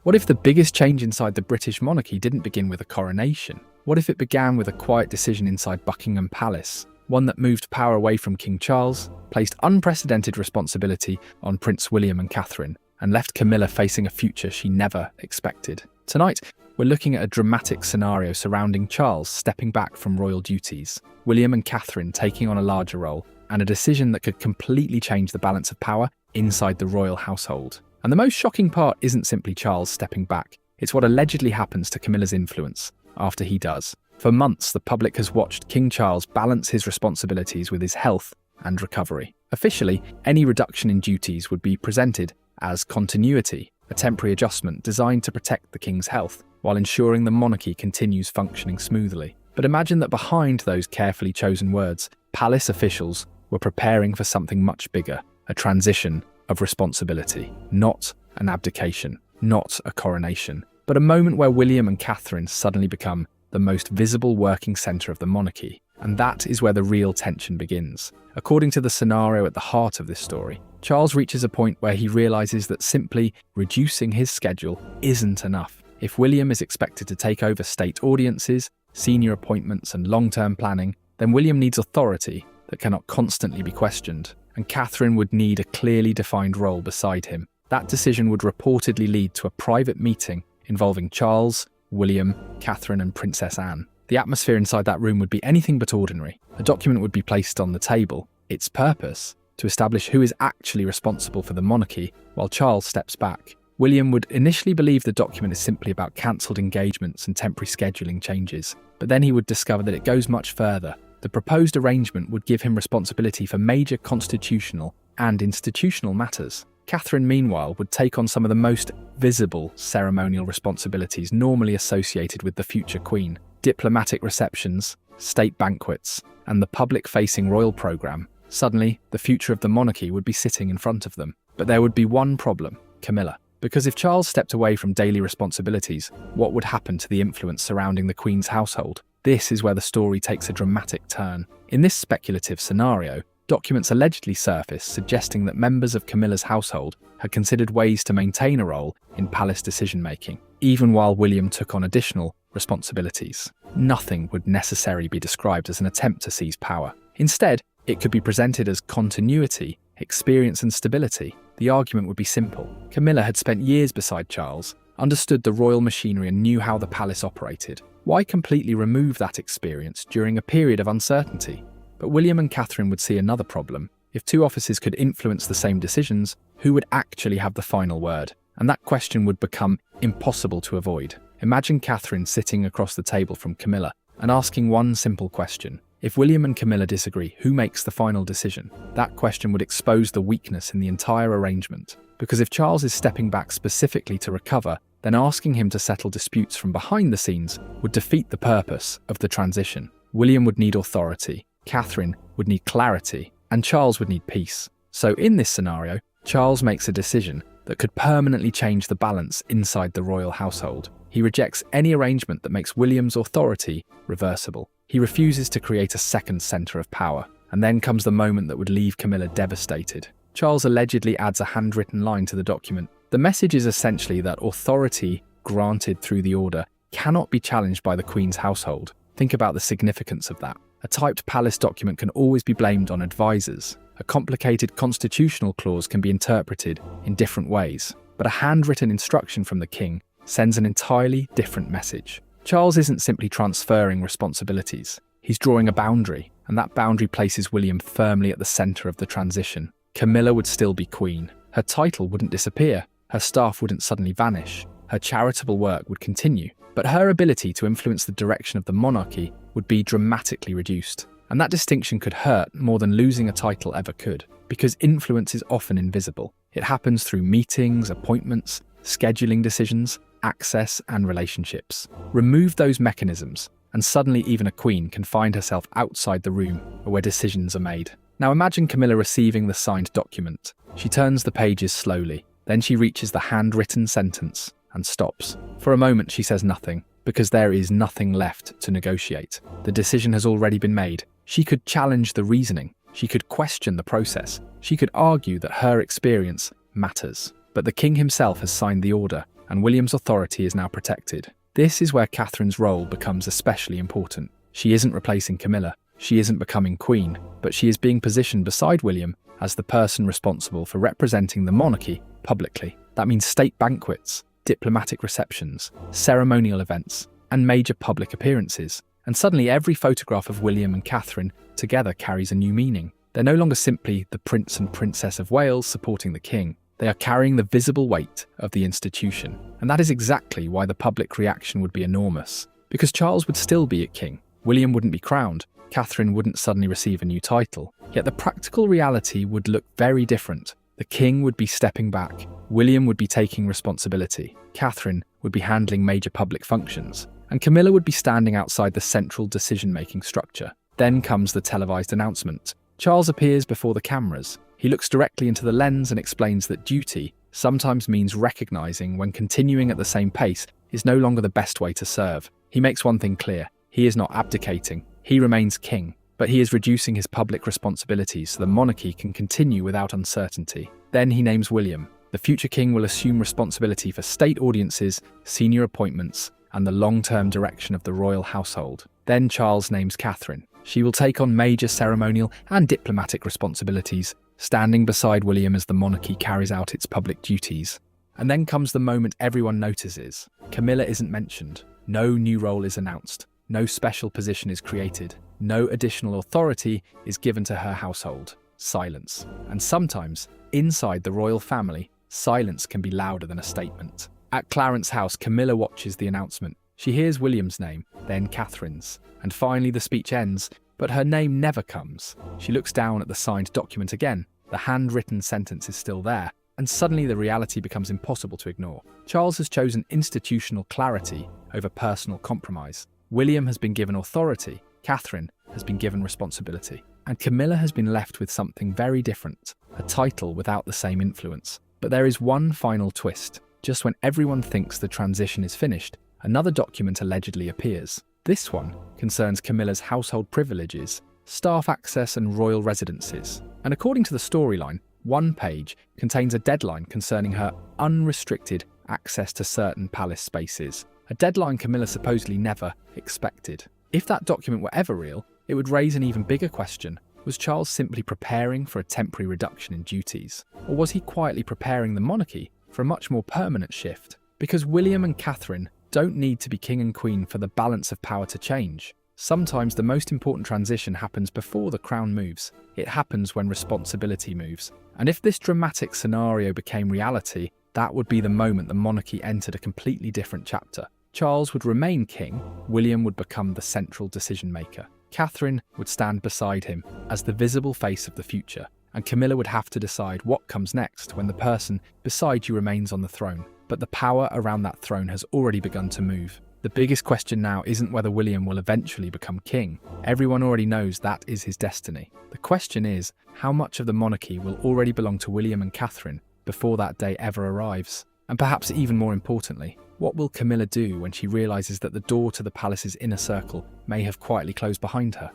What if the biggest change inside the British monarchy didn't begin with a coronation? What if it began with a quiet decision inside Buckingham Palace? One that moved power away from King Charles, placed unprecedented responsibility on Prince William and Catherine, and left Camilla facing a future she never expected. Tonight, we're looking at a dramatic scenario surrounding Charles stepping back from royal duties, William and Catherine taking on a larger role, and a decision that could completely change the balance of power inside the royal household. And the most shocking part isn't simply Charles stepping back, it's what allegedly happens to Camilla's influence after he does. For months, the public has watched King Charles balance his responsibilities with his health and recovery. Officially, any reduction in duties would be presented as continuity, a temporary adjustment designed to protect the king's health, while ensuring the monarchy continues functioning smoothly. But imagine that behind those carefully chosen words, palace officials were preparing for something much bigger, a transition of responsibility, not an abdication, not a coronation, but a moment where William and Catherine suddenly become the most visible working centre of the monarchy. And that is where the real tension begins. According to the scenario at the heart of this story, Charles reaches a point where he realises that simply reducing his schedule isn't enough. If William is expected to take over state audiences, senior appointments and long-term planning, then William needs authority that cannot constantly be questioned, and Catherine would need a clearly defined role beside him. That decision would reportedly lead to a private meeting involving Charles, William, Catherine and Princess Anne. The atmosphere inside that room would be anything but ordinary. A document would be placed on the table, its purpose to establish who is actually responsible for the monarchy, while Charles steps back. William would initially believe the document is simply about cancelled engagements and temporary scheduling changes, but then he would discover that it goes much further. The proposed arrangement would give him responsibility for major constitutional and institutional matters. Catherine, meanwhile, would take on some of the most visible ceremonial responsibilities normally associated with the future queen: diplomatic receptions, state banquets, and the public-facing royal programme. Suddenly, the future of the monarchy would be sitting in front of them. But there would be one problem: Camilla. Because if Charles stepped away from daily responsibilities, what would happen to the influence surrounding the Queen's household? This is where the story takes a dramatic turn. In this speculative scenario, documents allegedly surface suggesting that members of Camilla's household had considered ways to maintain a role in palace decision-making, even while William took on additional responsibilities. Nothing would necessarily be described as an attempt to seize power. Instead, it could be presented as continuity, experience and stability. The argument would be simple. Camilla had spent years beside Charles, understood the royal machinery and knew how the palace operated. Why completely remove that experience during a period of uncertainty? But William and Catherine would see another problem. If two offices could influence the same decisions, who would actually have the final word? And that question would become impossible to avoid. Imagine Catherine sitting across the table from Camilla and asking one simple question. If William and Camilla disagree, who makes the final decision? That question would expose the weakness in the entire arrangement. Because if Charles is stepping back specifically to recover, then asking him to settle disputes from behind the scenes would defeat the purpose of the transition. William would need authority, Catherine would need clarity, and Charles would need peace. So in this scenario, Charles makes a decision that could permanently change the balance inside the royal household. He rejects any arrangement that makes William's authority reversible. He refuses to create a second centre of power. And then comes the moment that would leave Camilla devastated. Charles allegedly adds a handwritten line to the document. The message is essentially that authority granted through the order cannot be challenged by the Queen's household. Think about the significance of that. A typed palace document can always be blamed on advisors. A complicated constitutional clause can be interpreted in different ways. But a handwritten instruction from the king sends an entirely different message. Charles isn't simply transferring responsibilities. He's drawing a boundary, and that boundary places William firmly at the centre of the transition. Camilla would still be queen. Her title wouldn't disappear. Her staff wouldn't suddenly vanish. Her charitable work would continue. But her ability to influence the direction of the monarchy would be dramatically reduced. And that distinction could hurt more than losing a title ever could, because influence is often invisible. It happens through meetings, appointments, scheduling decisions, access and relationships. Remove those mechanisms, and suddenly even a queen can find herself outside the room where decisions are made. Now imagine Camilla receiving the signed document. She turns the pages slowly, then she reaches the handwritten sentence and stops. For a moment she says nothing, because there is nothing left to negotiate. The decision has already been made. She could challenge the reasoning. She could question the process. She could argue that her experience matters. But the king himself has signed the order, and William's authority is now protected. This is where Catherine's role becomes especially important. She isn't replacing Camilla, she isn't becoming queen, but she is being positioned beside William as the person responsible for representing the monarchy publicly. That means state banquets, diplomatic receptions, ceremonial events, and major public appearances. And suddenly every photograph of William and Catherine together carries a new meaning. They're no longer simply the Prince and Princess of Wales supporting the king. They are carrying the visible weight of the institution. And that is exactly why the public reaction would be enormous. Because Charles would still be a king. William wouldn't be crowned. Catherine wouldn't suddenly receive a new title. Yet the practical reality would look very different. The king would be stepping back. William would be taking responsibility. Catherine would be handling major public functions. And Camilla would be standing outside the central decision-making structure. Then comes the televised announcement. Charles appears before the cameras. He looks directly into the lens and explains that duty sometimes means recognizing when continuing at the same pace is no longer the best way to serve. He makes one thing clear. He is not abdicating. He remains king, but he is reducing his public responsibilities so the monarchy can continue without uncertainty. Then he names William. The future king will assume responsibility for state audiences, senior appointments, and the long-term direction of the royal household. Then Charles names Catherine. She will take on major ceremonial and diplomatic responsibilities, standing beside William as the monarchy carries out its public duties. And then comes the moment everyone notices. Camilla isn't mentioned. No new role is announced. No special position is created. No additional authority is given to her household. Silence. And sometimes, inside the royal family, silence can be louder than a statement. At Clarence's house, Camilla watches the announcement. She hears William's name, then Catherine's, and finally the speech ends, but her name never comes. She looks down at the signed document again. The handwritten sentence is still there, and suddenly the reality becomes impossible to ignore. Charles has chosen institutional clarity over personal compromise. William has been given authority, Catherine has been given responsibility, and Camilla has been left with something very different, a title without the same influence. But there is one final twist. Just when everyone thinks the transition is finished, another document allegedly appears. This one concerns Camilla's household privileges, staff access and royal residences. And according to the storyline, one page contains a deadline concerning her unrestricted access to certain palace spaces, a deadline Camilla supposedly never expected. If that document were ever real, it would raise an even bigger question. Was Charles simply preparing for a temporary reduction in duties? Or was he quietly preparing the monarchy for a much more permanent shift? Because William and Catherine don't need to be king and queen for the balance of power to change. Sometimes the most important transition happens before the crown moves. It happens when responsibility moves. And if this dramatic scenario became reality, that would be the moment the monarchy entered a completely different chapter. Charles would remain king, William would become the central decision maker. Catherine would stand beside him as the visible face of the future, and Camilla would have to decide what comes next when the person beside you remains on the throne. But the power around that throne has already begun to move. The biggest question now isn't whether William will eventually become king. Everyone already knows that is his destiny. The question is, how much of the monarchy will already belong to William and Catherine before that day ever arrives? And perhaps even more importantly, what will Camilla do when she realises that the door to the palace's inner circle may have quietly closed behind her?